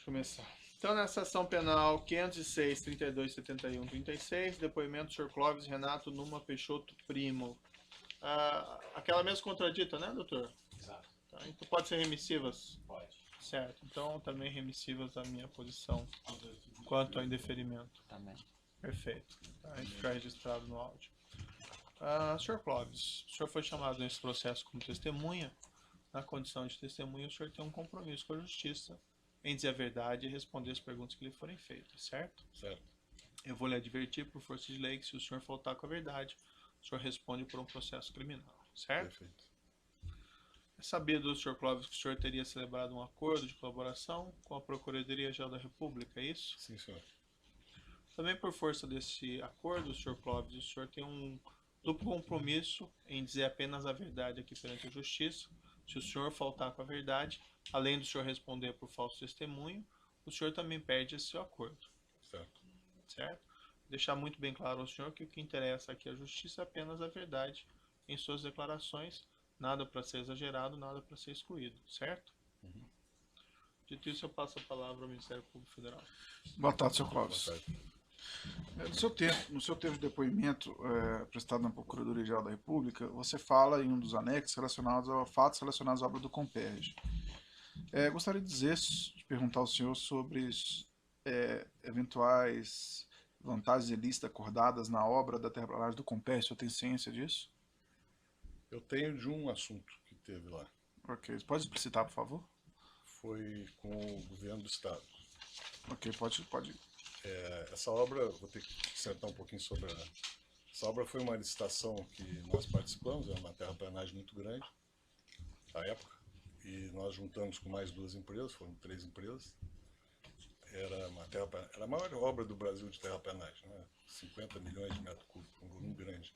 começar. Então, nessa ação penal 506, 32, 71, 36, depoimento do Sr. Clóvis Renato Numa Peixoto Primo. Aquela mesma contradita, né, doutor? Exato. Tá, então pode ser remissivas? Pode. Certo. Então, também remissivas a minha posição quanto ao indeferimento. Também. Perfeito. Tá, aí fica registrado no áudio. Sr. Clóvis, o senhor foi chamado nesse processo como testemunha. Na condição de testemunha, o senhor tem um compromisso com a justiça em dizer a verdade e responder as perguntas que lhe forem feitas, certo? Certo. Eu vou lhe advertir, por força de lei, que se o senhor faltar com a verdade, o senhor responde por um processo criminal, certo? Perfeito. É sabido, Sr. Clóvis, que o senhor teria celebrado um acordo de colaboração com a Procuradoria-Geral da República, é isso? Sim, senhor. Também por força desse acordo, Sr. Clóvis, o senhor tem um duplo compromisso em dizer apenas a verdade aqui perante a justiça. Se o senhor faltar com a verdade, além do senhor responder por falso testemunho, o senhor também perde esse seu acordo. Certo. Certo? Deixar muito bem claro ao senhor que o que interessa aqui à justiça é apenas a verdade em suas declarações, nada para ser exagerado, nada para ser excluído, certo? Uhum. Dito isso, eu passo a palavra ao Ministério Público Federal. Boa tarde, Sr. Clóvis. Boa tarde. No seu tempo de depoimento prestado na Procuradoria-Geral da República, você fala em um dos anexos relacionados a fatos relacionados à obra do Comperj. Gostaria de perguntar ao senhor sobre eventuais vantagens ilícitas acordadas na obra da terraplanagem do Comperj. O senhor tem ciência disso? Eu tenho de um assunto que teve lá. Ok. Pode explicitar, por favor? Foi com o governo do estado. Ok, pode. Essa obra, vou ter que dissertar um pouquinho sobre ela. Essa obra foi uma licitação que nós participamos, era uma terraplanagem muito grande, à época, e nós juntamos com mais duas empresas, foram 3 empresas. Era a maior obra do Brasil de terraplanagem, né? 50 milhões de metros cúbicos, um volume grande.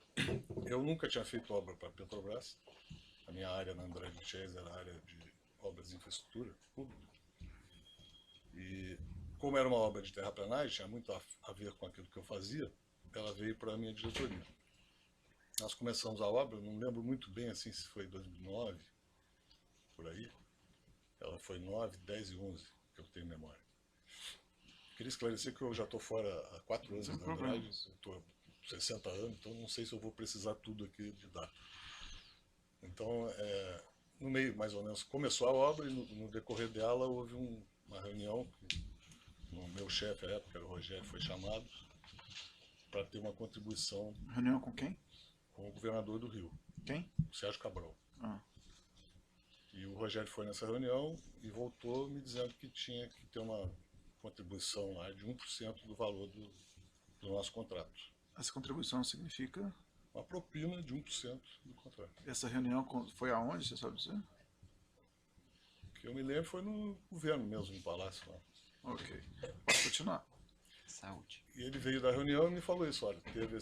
Eu nunca tinha feito obra para a Petrobras, a minha área na Andrade Chase era a área de obras de infraestrutura pública. E como era uma obra de terraplanagem, tinha muito a ver com aquilo que eu fazia, ela veio para a minha diretoria. Nós começamos a obra, não lembro muito bem assim se foi 2009, por aí. Ela foi 9, 10 e 11, que eu tenho memória. Queria esclarecer que eu já estou fora há 4 anos da Andrade, estou 60 anos, então não sei se eu vou precisar tudo aqui de data. Então, no meio, mais ou menos, começou a obra e no decorrer dela houve uma reunião, o meu chefe à época, o Rogério, foi chamado para ter uma contribuição. Reunião com quem? Com o governador do Rio. Quem? O Sérgio Cabral. Ah. E o Rogério foi nessa reunião e voltou me dizendo que tinha que ter uma contribuição lá de 1% do valor do nosso contrato. Essa contribuição significa? Uma propina de 1% do contrato. Essa reunião foi aonde, você sabe dizer? O que eu me lembro foi no governo mesmo, no palácio lá. Ok. Pode continuar. Saúde. E ele veio da reunião e me falou isso, olha, teve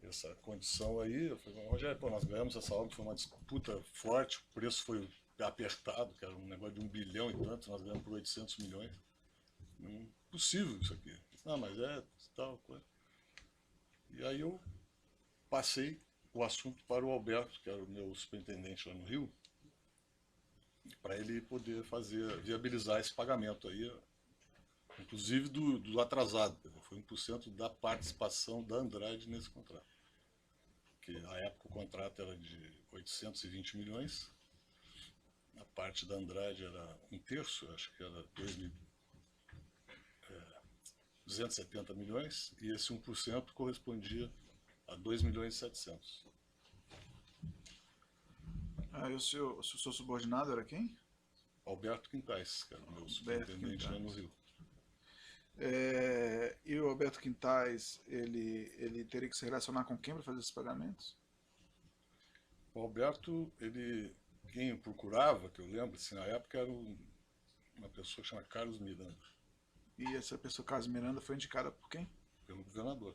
essa condição aí. Eu falei, Rogério, nós ganhamos essa obra, foi uma disputa forte, o preço foi apertado, que era um negócio de 1 bilhão e tanto, nós ganhamos por 800 milhões. Impossível isso aqui. Não, mas tal coisa. E aí eu passei o assunto para o Alberto, que era o meu superintendente lá no Rio, para ele poder viabilizar esse pagamento aí, inclusive do atrasado. Foi 1% da participação da Andrade nesse contrato. Porque na época o contrato era de 820 milhões, a parte da Andrade era 1/3, acho que era 270 milhões, e esse 1% correspondia a 2 milhões e 700. E o seu subordinado era quem? Alberto Quintais, que era o meu superintendente lá no Rio. E o Alberto Quintais, ele teria que se relacionar com quem para fazer esses pagamentos? O Alberto, quem procurava, que eu lembro, assim, na época, era uma pessoa que chama Carlos Miranda. E essa pessoa, Carlos Miranda, foi indicada por quem? Pelo governador.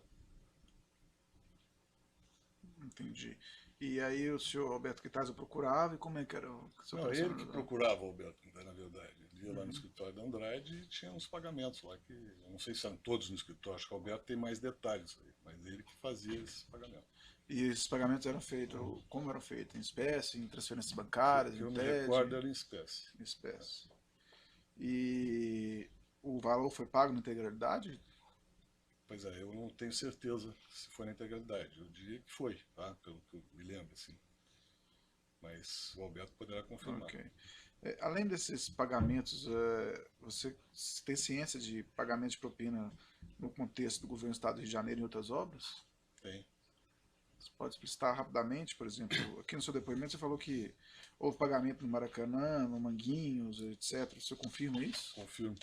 Entendi. E aí o senhor Alberto Quintais o procurava, e como é que era? Não, ele que procurava o Alberto Quintais, na verdade. Ele ia lá no escritório da Andrade e tinha uns pagamentos lá, que eu não sei se eram todos no escritório, acho que o Alberto tem mais detalhes aí, mas ele que fazia esses pagamentos. E esses pagamentos eram feitos, como eram feitos? Em espécie, em transferências bancárias, O que eu em me TED? recordo era em espécie. Em espécie. E valor foi pago na integralidade? Pois é, eu não tenho certeza se foi na integralidade. Eu diria que foi, tá? Pelo que eu me lembro, assim. Mas o Alberto poderá confirmar. Ok. Além desses pagamentos, você tem ciência de pagamento de propina no contexto do governo do Estado do Rio de Janeiro e outras obras? Tem. Você pode explicitar rapidamente, por exemplo, aqui no seu depoimento você falou que houve pagamento no Maracanã, no Manguinhos, etc. Você confirma isso? Confirmo,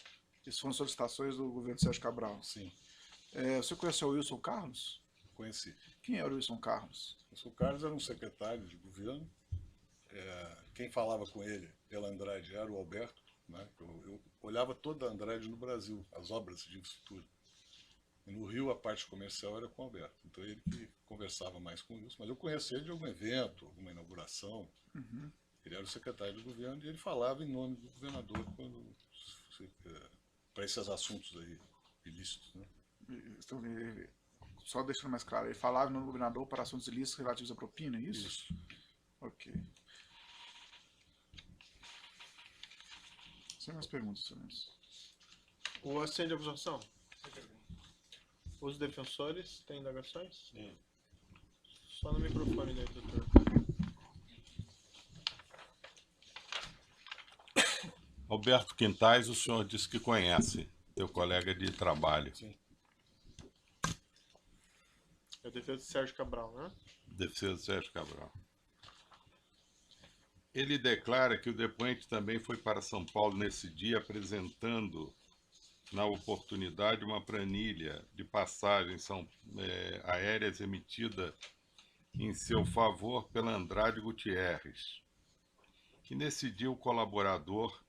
Isso foram solicitações do governo Sérgio Cabral. sim. Você conheceu o Wilson Carlos? Conheci. Quem era o Wilson Carlos? O Carlos era um secretário de governo. Quem falava com ele pela Andrade era o Alberto, né? Eu olhava toda a Andrade no Brasil, as obras de infraestrutura. E no Rio a parte comercial era com o Alberto. Então ele que conversava mais com isso. Mas eu conheci ele de algum evento, alguma inauguração. Uhum. Ele era o secretário do governo e ele falava em nome do governador para esses assuntos aí ilícitos, né? Então, só deixando mais claro, ele falava no governador para assuntos ilícitos relativos à propina, é isso? Isso. Ok. Sem mais perguntas, excelência. O assento de acusação. Os defensores têm indagações? Sim. Só no microfone daí, doutor. Alberto Quintais, o senhor disse que conhece, teu colega de trabalho. Sim. É a defesa de Sérgio Cabral, né? Defesa Sérgio Cabral. Ele declara que o depoente também foi para São Paulo nesse dia, apresentando, na oportunidade, uma planilha de passagens aéreas emitida em seu favor pela Andrade Gutierrez, que nesse dia o colaborador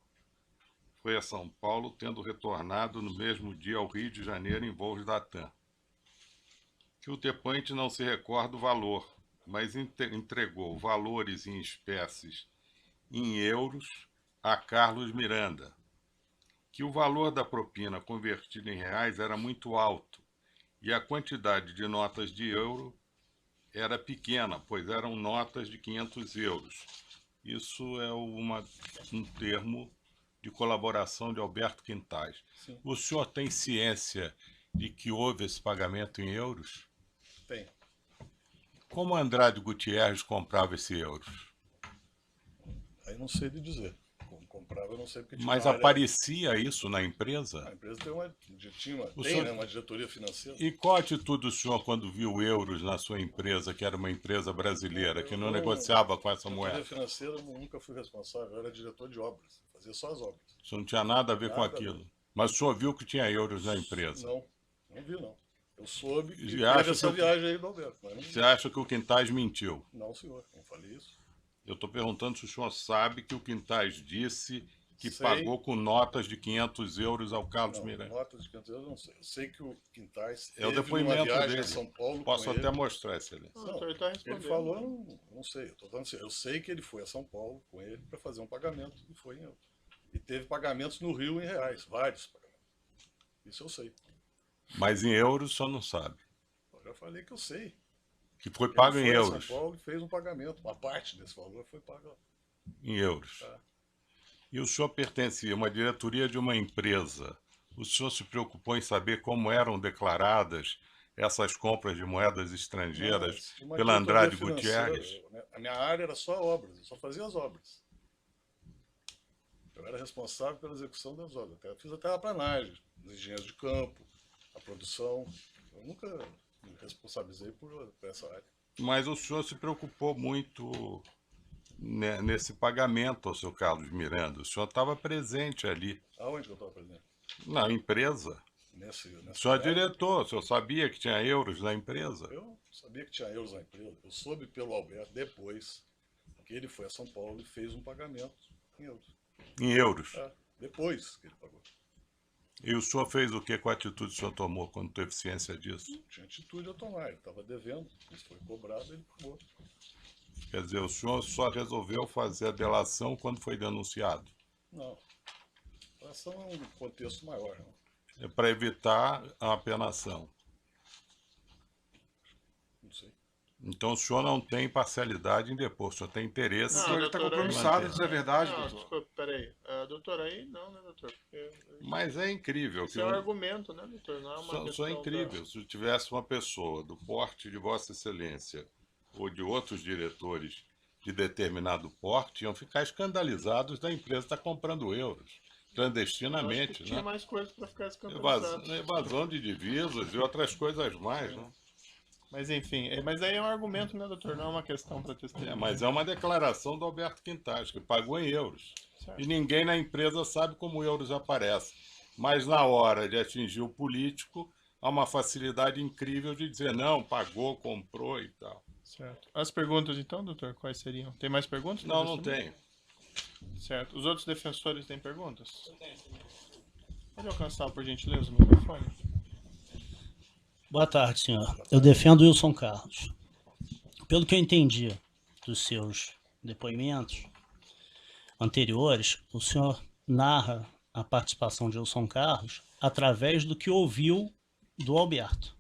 foi a São Paulo, tendo retornado no mesmo dia ao Rio de Janeiro em voos da TAM. Que o depoente não se recorda o valor, mas entregou valores em espécies em euros a Carlos Miranda. Que o valor da propina convertido em reais era muito alto e a quantidade de notas de euro era pequena, pois eram notas de 500 euros. Isso é um termo de colaboração de Alberto Quintais. Sim. O senhor tem ciência de que houve esse pagamento em euros? Tem. Como Andrade Gutierrez comprava esse euros? Aí não sei lhe dizer. Como comprava, eu não sei porque tinha Mas uma área... aparecia isso na empresa? A empresa tem O tem, senhor- né, uma diretoria financeira. E qual a atitude do senhor quando viu euros na sua empresa, que era uma empresa brasileira, que não negociava com essa A moeda? diretoria financeira eu nunca fui responsável, eu era diretor de obras, fazia só as obras. Isso não tinha nada a ver com Nada a aquilo. Mas o senhor viu que tinha euros na empresa? Não vi não. Eu soube que E teve acha essa que viagem aí do Alberto, mas Você acha que o Quintais mentiu? não, senhor, não falei isso. Eu estou perguntando se o senhor sabe que o Quintais disse que Sei. pagou com notas de 500 euros ao Carlos Não, Miranda. notas de 500 euros eu não sei. Eu sei que o Quintais É o teve uma depoimento viagem dele. a São Paulo Posso com até ele. mostrar, excelência. O Não, doutor está respondendo. Ele falou, eu não sei. Eu sei que ele foi a São Paulo com ele para fazer um pagamento e foi em euros. E teve pagamentos no Rio em reais, vários pagamentos. Isso eu sei. Mas em euros o senhor não sabe. Eu já falei que eu sei. Que foi Ele pago em foi a euros. São Paulo e fez um pagamento. Uma parte desse valor foi paga. Em euros. Tá. E o senhor pertencia a uma diretoria de uma empresa. O senhor se preocupou em saber como eram declaradas essas compras de moedas estrangeiras Não, uma pela diretoria Andrade financeira, Gutierrez? né? A minha área era só obras, eu só fazia as obras. Eu era responsável pela execução das obras. Fiz até a planagem, os engenheiros de campo, a produção. Eu nunca me responsabilizei por essa área. Mas o senhor se preocupou muito nesse pagamento ao seu Carlos Miranda. O senhor estava presente ali, Aonde que eu estava presente? na empresa. O senhor é diretor, o senhor sabia que tinha euros na empresa? Eu sabia que tinha euros na empresa. Eu soube pelo Alberto depois que ele foi a São Paulo e fez um pagamento em euros. Em euros. Depois que ele pagou. E o senhor fez o que com a atitude que o senhor tomou quando teve ciência disso? Tinha atitude a tomar, ele estava devendo, isso foi cobrado, ele pagou. Quer dizer, o senhor só resolveu fazer a delação quando foi denunciado. Não. A ação é um contexto maior, não? É para evitar a apenação. Não sei. Então o senhor não tem parcialidade em depor, o senhor tem interesse. Não, Ele está doutor, compromissado aí- em dizer a verdade, Não, doutor. desculpa, peraí. Doutor, aí não, né, doutor? Porque Mas é incrível. Esse é um argumento, né, doutor? Não é uma Só questão é incrível. Se tivesse uma pessoa do porte de Vossa Excelência ou de outros diretores de determinado porte, iam ficar escandalizados da empresa estar comprando euros clandestinamente, tinha né? mais coisas para ficar escandalizado. Evasão de divisas e outras coisas mais, né? Mas enfim, mas aí é um argumento, né, doutor? Não é uma questão para testemunhar. Mas é uma declaração do Alberto Quintais, que pagou em euros. Certo. E ninguém na empresa sabe como euros aparece. Mas na hora de atingir o político, há uma facilidade incrível de dizer, não, pagou, comprou e tal. Certo. As perguntas, então, doutor, quais seriam? Tem mais perguntas? Não, não tenho. Certo. Os outros defensores têm perguntas? Pode alcançar, por gentileza, o microfone. Boa tarde, senhor. Eu defendo o Wilson Carlos. Pelo que eu entendi dos seus depoimentos anteriores, o senhor narra a participação de Wilson Carlos através do que ouviu do Alberto.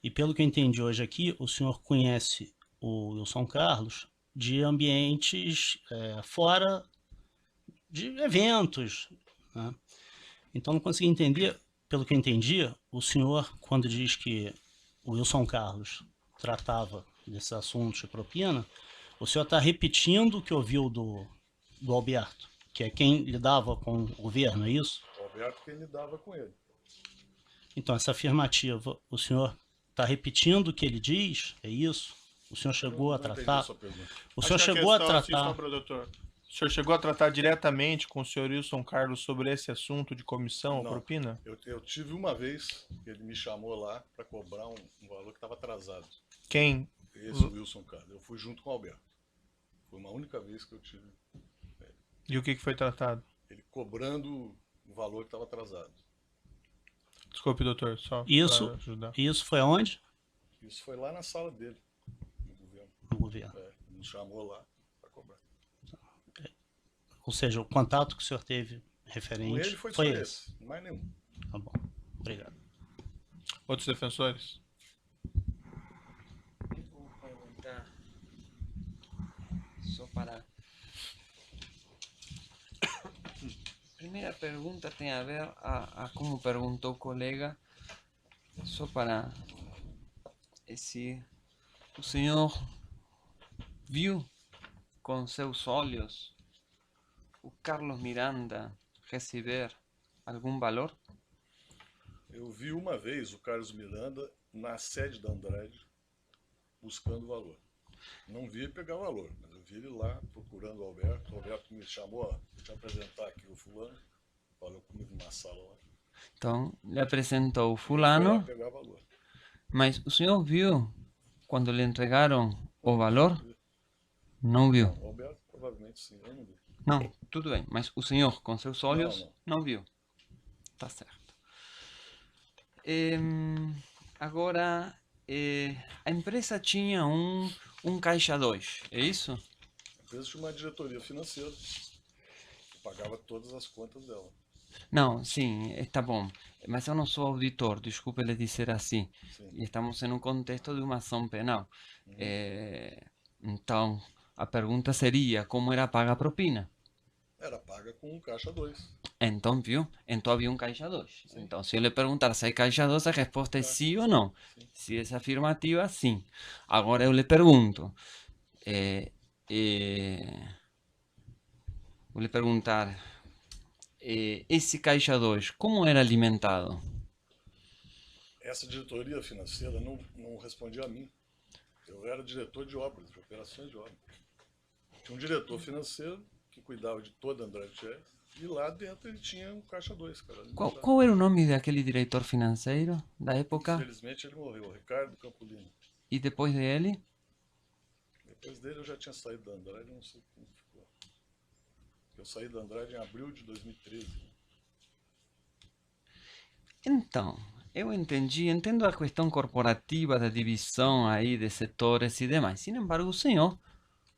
E pelo que eu entendi hoje aqui, o senhor conhece o Wilson Carlos de ambientes fora de eventos, né? Então não consegui entender, pelo que eu entendi, o senhor, quando diz que o Wilson Carlos tratava desses assuntos de propina, o senhor está repetindo o que ouviu do Alberto, que é quem lidava com o governo, é isso? O Alberto quem lidava com ele. Então, essa afirmativa, o senhor está repetindo o que ele diz, é isso? O senhor chegou a tratar? O senhor chegou a tratar? O senhor chegou a tratar diretamente com o senhor Wilson Carlos sobre esse assunto de comissão ou Não. propina? Eu tive uma vez que ele me chamou lá para cobrar um valor que estava atrasado. Quem? Esse Wilson Carlos. Eu fui junto com o Alberto. Foi uma única vez que eu tive. E o que foi tratado? Ele cobrando o valor que estava atrasado. Desculpe, doutor, só Isso, para ajudar. Isso foi aonde? Isso foi lá na sala dele, no governo. No governo. Ele me chamou lá para cobrar. Ou seja, o contato que o senhor teve referente Com ele foi só esse, mais nenhum. Tá bom, obrigado. Outros defensores? Eu vou perguntar só para... Primeira pergunta tem a ver a como perguntou o colega, só para se o senhor viu com seus olhos o Carlos Miranda receber algum valor? Eu vi uma vez o Carlos Miranda na sede da Andrade buscando valor. Não vi ele pegar valor, mas eu vi ele lá procurando o Alberto. O Alberto me chamou, ó, vou te apresentar aqui o fulano. Falou comigo numa sala lá. Então, lhe apresentou o Foi lá fulano, pegar valor. mas o senhor viu quando lhe entregaram o valor? Não viu? O Alberto provavelmente sim, eu não vi. Não, tudo bem, mas o senhor com seus olhos não viu. Tá certo. Agora, a empresa tinha um caixa 2, é isso? A empresa tinha uma diretoria financeira que pagava todas as contas dela. Não, sim, está bom. Mas eu não sou auditor, desculpe lhe dizer assim. Sim. E estamos em um contexto de uma ação penal. Então, a pergunta seria, como era paga a propina? Era paga com um caixa 2. Então, viu? Então havia um caixa 2. Sim. Então, se eu lhe perguntar se é caixa 2, a resposta é sim ou não. Sim. Se é afirmativa, sim. Agora eu lhe pergunto. Vou lhe perguntar. Esse caixa 2, como era alimentado? Essa diretoria financeira não respondia a mim. Eu era diretor de obras, de operações de obras. Tinha um diretor financeiro que cuidava de toda a Andrade Chess, e lá dentro ele tinha um caixa 2, cara. Qual era o nome daquele diretor financeiro da época? Infelizmente ele morreu, Ricardo Campolino. E depois dele? Depois dele eu já tinha saído da Andrade, não sei como ficou. Eu saí da Andrade em abril de 2013. Então, eu entendo a questão corporativa da divisão aí de setores e demais. Sin embargo, o senhor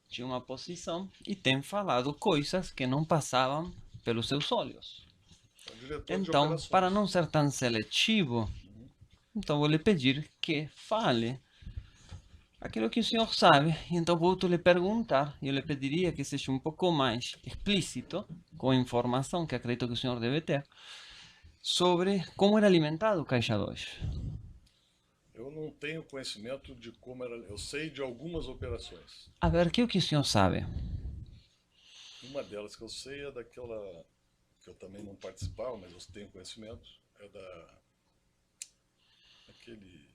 tinha uma posição e tem falado coisas que não passavam pelos seus olhos. Então, para não ser tão seletivo, então vou lhe pedir que fale aquilo que o senhor sabe. E então vou lhe perguntar, eu lhe pediria que seja um pouco mais explícito com informação que acredito que o senhor deve ter, sobre como era alimentado o Caixa 2. Eu não tenho conhecimento de como era. Eu sei de algumas operações. A ver, que é o que o senhor sabe? Uma delas que eu sei é daquela que eu também não participava, mas eu tenho conhecimento, é daquele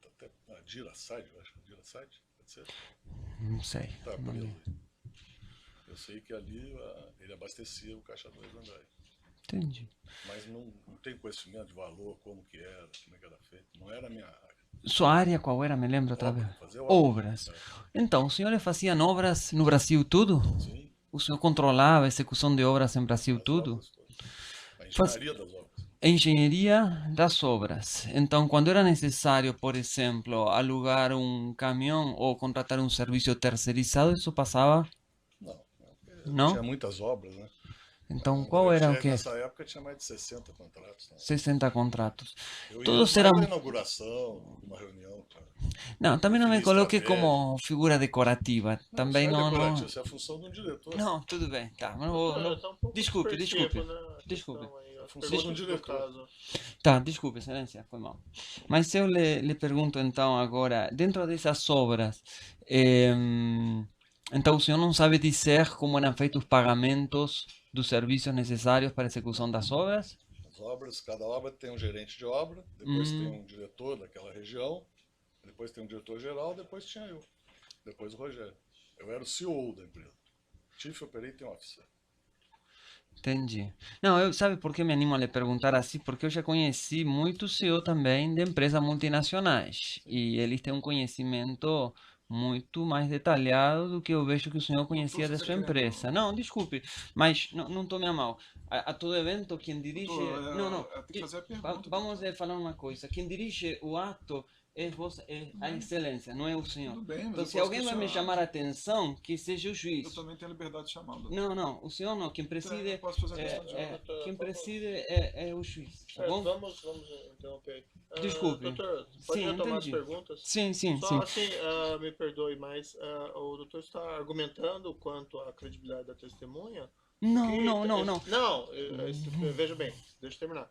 até a Diraside, eu acho que é Diraside, pode ser? Não sei. Tá preso. Eu sei que ali ele abastecia o Caixa 2 do Andrade. Entendi. Mas não tenho conhecimento de valor, como que era, como é que era feito. Não era a minha área. Sua área qual era? Me lembro outra vez. Fazer Obras. Então, os senhores faziam obras no Brasil tudo? Sim. O senhor controlava a execução de obras em Brasil tudo? Obras todas. A engenharia das obras. Engenharia das obras. Então, quando era necessário, por exemplo, alugar um caminhão ou contratar um serviço terceirizado, isso passava? Não? Tinha muitas obras, né? Então, qual era o que? Nessa época tinha mais de 60 contratos. Né? 60 contratos. Eu ia Todos mais eram... na inauguração, uma reunião. Cara. Não, também não me coloque estratégia. como figura decorativa. Também isso é não... decorativo, isso é a função de um diretor. Não, tudo bem. Tá, mas não vou... não- Tá um pouco Desculpe, dispersivo, desculpe. né, a Desculpe. questão aí, as função perguntas do do diretor. caso. Tá, desculpe, excelência, foi mal. Mas eu lhe pergunto então agora, dentro dessas obras, então o senhor não sabe dizer como eram feitos os pagamentos dos serviços necessários para a execução das obras? As obras, cada obra tem um gerente de obra, depois tem um diretor daquela região, depois tem um diretor geral, depois tinha eu, depois o Rogério. Eu era o CEO da empresa, Chief Operating Officer. Entendi. Não, sabe por que me animo a lhe perguntar assim? Porque eu já conheci muito CEO também de empresas multinacionais e eles têm um conhecimento muito mais detalhado do que eu vejo que o senhor conhecia da sua empresa. Não, desculpe, mas não tome a mal. A todo evento, quem dirige... Doutor, Não, eu tenho que fazer a pergunta. Vamos falar uma coisa. Quem dirige o ato é a excelência, não é o senhor. Tudo bem, mas Então, eu se posso alguém vai me questionar. chamar a atenção, que seja o Eu juiz. também tenho liberdade de chamar, doutor. Não, o senhor não. Quem preside, Eu posso fazer a questão de ordem. quem preside é o juiz, tá bom? Vamos interromper. Desculpe. Doutor, pode Sim, retomar entendi. as perguntas? Sim. Só assim, me perdoe, mas o doutor está argumentando quanto à credibilidade da testemunha? Não. Não, veja bem, deixa eu terminar.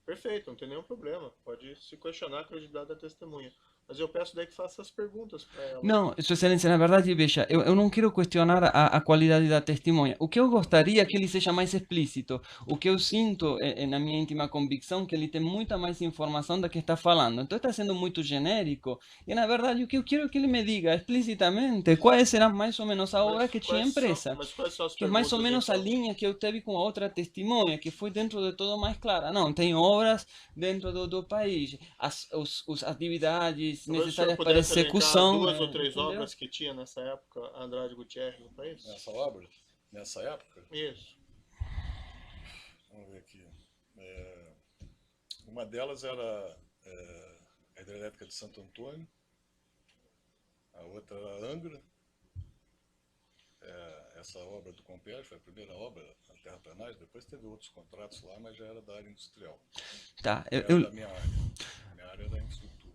Perfeito, não tem nenhum problema. Pode se questionar a credibilidade da testemunha. Mas eu peço daí que faça as perguntas para ela. Não, Sua Excelência, na verdade, veja, eu não quero questionar a qualidade da testemunha. O que eu gostaria é que ele seja mais explícito. O que eu sinto, na minha íntima convicção, que ele tem muita mais informação da que está falando. Então está sendo muito genérico. E, na verdade, o que eu quero é que ele me diga explicitamente quais serão mais ou menos a obra que tinha a empresa. Mas quais são as Que é mais ou perguntas, menos a então? linha que eu teve com a outra testemunha, que foi dentro de todo mais clara. Não, tem obras dentro do país, as atividades Talvez o senhor necessárias para pudesse elencar execução. duas ou três entendeu? obras que tinha nessa época Andrade Gutierrez no país? Nessa obra, nessa época, Isso. vamos ver aqui. Uma delas era a hidrelétrica de Santo Antônio, a outra era a Angra. Essa obra do Compérgio foi a primeira obra na terraplenagem, depois teve outros contratos lá, mas já era da área industrial. Tá, Era da minha área. Minha área é da infraestrutura.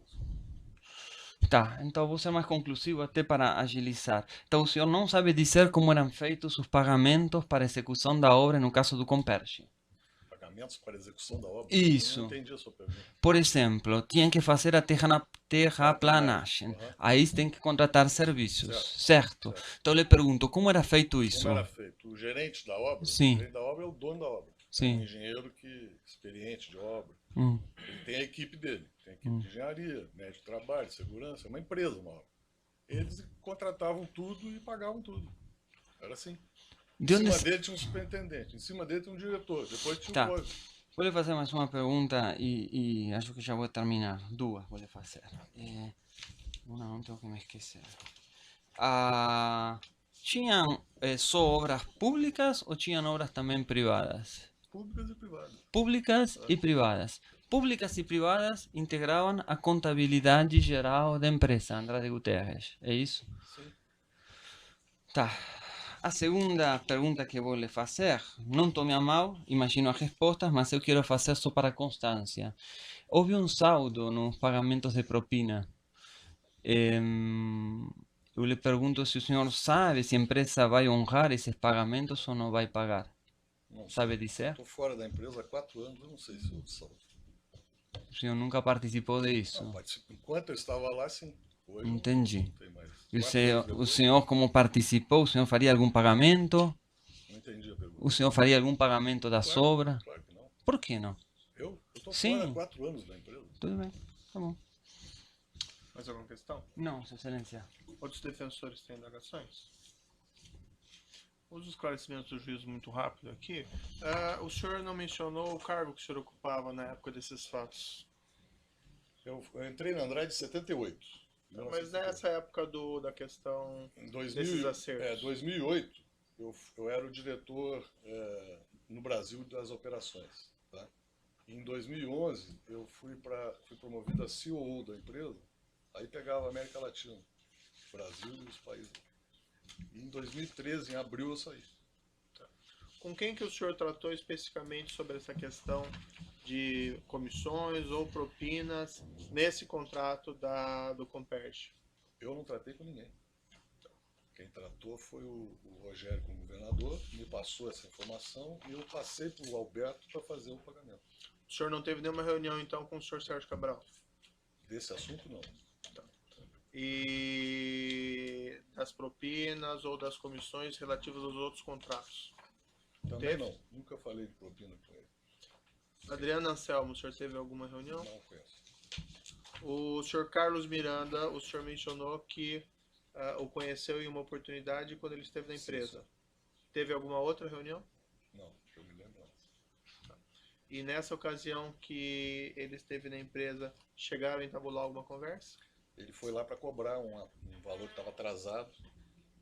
tá, então vou ser mais conclusivo até para agilizar. Então o senhor não sabe dizer como eram feitos os pagamentos para execução da obra no caso do Comperge. Pagamentos para execução da obra? Isso. Eu não entendi a sua pergunta. Por exemplo, tinham que fazer a terraplanagem. Aí tem que contratar serviços, certo? Então eu lhe pergunto, como era feito isso? Como era feito? O gerente da obra? Sim. O gerente da obra é o dono da obra. Sim. É um engenheiro experiente de obra. Hum. Ele tem a equipe dele. Tem a equipe de engenharia, médico de trabalho, segurança. É uma empresa, uma obra. Eles contratavam tudo e pagavam tudo. Era assim. De Em onde... cima dele tinha um superintendente, em cima dele tinha um diretor, depois tinha Tá. um coisa. Vou lhe fazer mais uma pergunta e acho que já vou terminar. Duas vou lhe fazer. Uma não tenho que me esquecer. Tinham só obras públicas ou tinham obras também privadas? Públicas e privadas. Públicas e privadas. Públicas e privadas integravam a contabilidade geral da empresa Andrade Gutierrez. É isso? Sim. Tá. A segunda pergunta que vou lhe fazer, não tome a mal, imagino as respostas, mas eu quero fazer só para constância. Houve um saldo nos pagamentos de propina. Eu lhe pergunto se o senhor sabe se a empresa vai honrar esses pagamentos ou não vai pagar. Não Sabe sei. dizer? Estou fora da empresa há 4 anos, eu não sei se eu sou. O senhor nunca participou disso. Não, enquanto eu estava lá, sim. Hoje Entendi. não tem mais. E 4 anos o depois, senhor, como participou, o senhor faria algum pagamento? não entendi a pergunta. O senhor faria algum pagamento da sobra? Claro que não. Por que não? Eu estou Sim. fora há 4 anos da empresa. Tudo bem, tá bom. Mais alguma questão? Não, Sua Excelência. Outros defensores têm indagações? Os esclarecimentos do juízo muito rápido aqui. O senhor não mencionou o cargo que o senhor ocupava na época desses fatos. Eu entrei na Andrade em 78. Mas nessa época da questão Em desses acertos. 2008, eu era o diretor no Brasil das operações. Tá? Em 2011, eu fui promovido a COO da empresa, aí pegava a América Latina, Brasil e os países. E em 2013, em abril, eu saí. Com quem que o senhor tratou especificamente sobre essa questão de comissões ou propinas nesse contrato do Comperj? Eu não tratei com ninguém. Quem tratou foi o Rogério como governador, me passou essa informação e eu passei para o Alberto para fazer o pagamento. O senhor não teve nenhuma reunião, então, com o senhor Sérgio Cabral? Desse assunto, não. E das propinas ou das comissões relativas aos outros contratos? Também Teve? não. Nunca falei de propina com ele. Adriano Anselmo, o senhor teve alguma reunião? Não conheço. O senhor Carlos Miranda, o senhor mencionou que o conheceu em uma oportunidade quando ele esteve na empresa. Teve alguma outra reunião? Não, que eu me lembro não. E nessa ocasião que ele esteve na empresa, chegaram a entabular alguma conversa? Ele foi lá para cobrar um valor que estava atrasado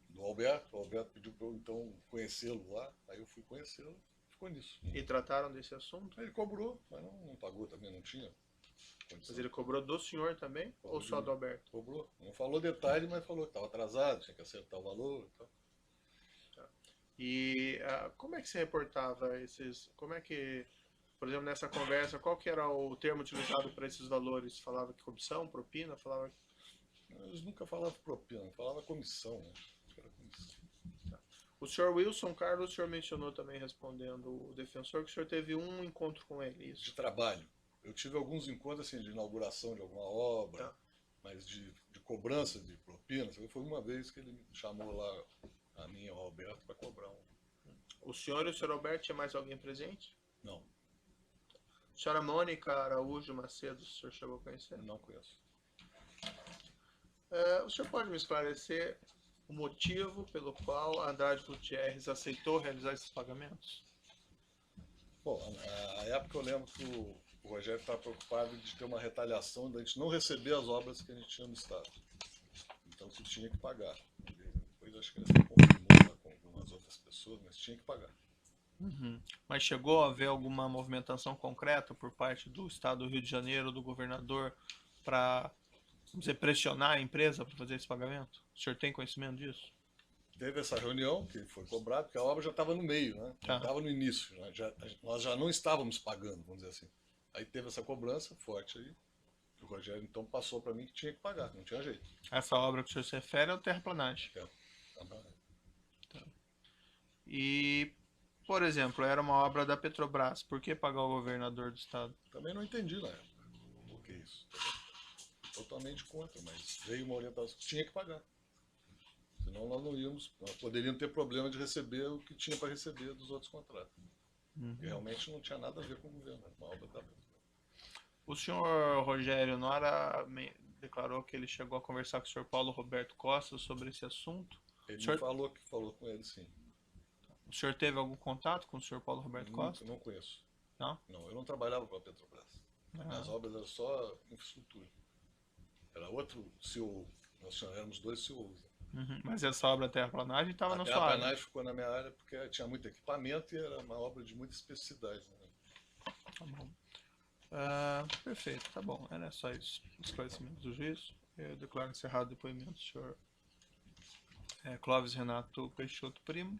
do Alberto. O Alberto pediu para eu então conhecê-lo lá. Aí eu fui conhecê-lo. Ficou nisso. E trataram desse assunto? Ele cobrou, mas não pagou também, não tinha condição. Mas ele cobrou do senhor também? Ou só do Alberto? Cobrou. Não falou detalhe, mas falou que estava atrasado, tinha que acertar o valor e tal. E como é que se reportava esses... Como é que, por exemplo, nessa conversa, qual que era o termo utilizado para esses valores? Falava que comissão, propina? Falava... Eles nunca falavam propina, falavam comissão, né? Era comissão. O senhor Wilson Carlos, o senhor mencionou também, respondendo o defensor, que o senhor teve um encontro com ele, isso? De trabalho. Eu tive alguns encontros assim, de inauguração de alguma obra, mas de cobrança de propina. Foi uma vez que ele me chamou lá, a mim e ao Alberto, para cobrar um. O senhor e o senhor Alberto, tinha mais alguém presente? Não, A senhora Mônica Araújo Macedo, o senhor chegou a conhecer? não conheço. O senhor pode me esclarecer o motivo pelo qual a Andrade Gutierrez aceitou realizar esses pagamentos? Bom, na época eu lembro que o Rogério estava preocupado de ter uma retaliação, da gente não receber as obras que a gente tinha no Estado. Então se tinha que pagar. Depois acho que ele se confirmou lá com algumas outras pessoas, mas tinha que pagar. Uhum. Mas chegou a haver alguma movimentação concreta por parte do Estado do Rio de Janeiro, do governador, para, vamos dizer, pressionar a empresa para fazer esse pagamento? O senhor tem conhecimento disso? Teve essa reunião que foi cobrado, porque a obra já estava no meio, né? Já estava no início. Né? Nós já não estávamos pagando, vamos dizer assim. Aí teve essa cobrança forte aí. O Rogério então passou para mim que tinha que pagar, não tinha jeito. Essa obra que o senhor se refere é o terraplanagem. E, por exemplo, era uma obra da Petrobras. Por que pagar o governador do estado? Também não entendi na época o que é isso. Totalmente contra, mas veio uma orientação que tinha que pagar. Senão nós poderíamos ter problema de receber o que tinha para receber dos outros contratos. E realmente não tinha nada a ver com o governo, era uma obra da Petrobras. O senhor Rogério Nora declarou que ele chegou a conversar com o senhor Paulo Roberto Costa sobre esse assunto. Ele senhor... falou que falou com ele, sim. O senhor teve algum contato com o senhor Paulo Roberto Costa? Não conheço. Não? Não, eu não trabalhava para a Petrobras. As obras eram só infraestrutura. Era outro CEO. Nós éramos 2 CEOs. Mas essa obra terraplanagem estava na sua área? A terraplanagem ficou na minha área porque tinha muito equipamento e era uma obra de muita especificidade. Né? Tá bom. Perfeito, tá bom. Era só isso. Esclarecimento do juízo. Eu declaro encerrado o depoimento do senhor Clóvis Renato Peixoto Primo.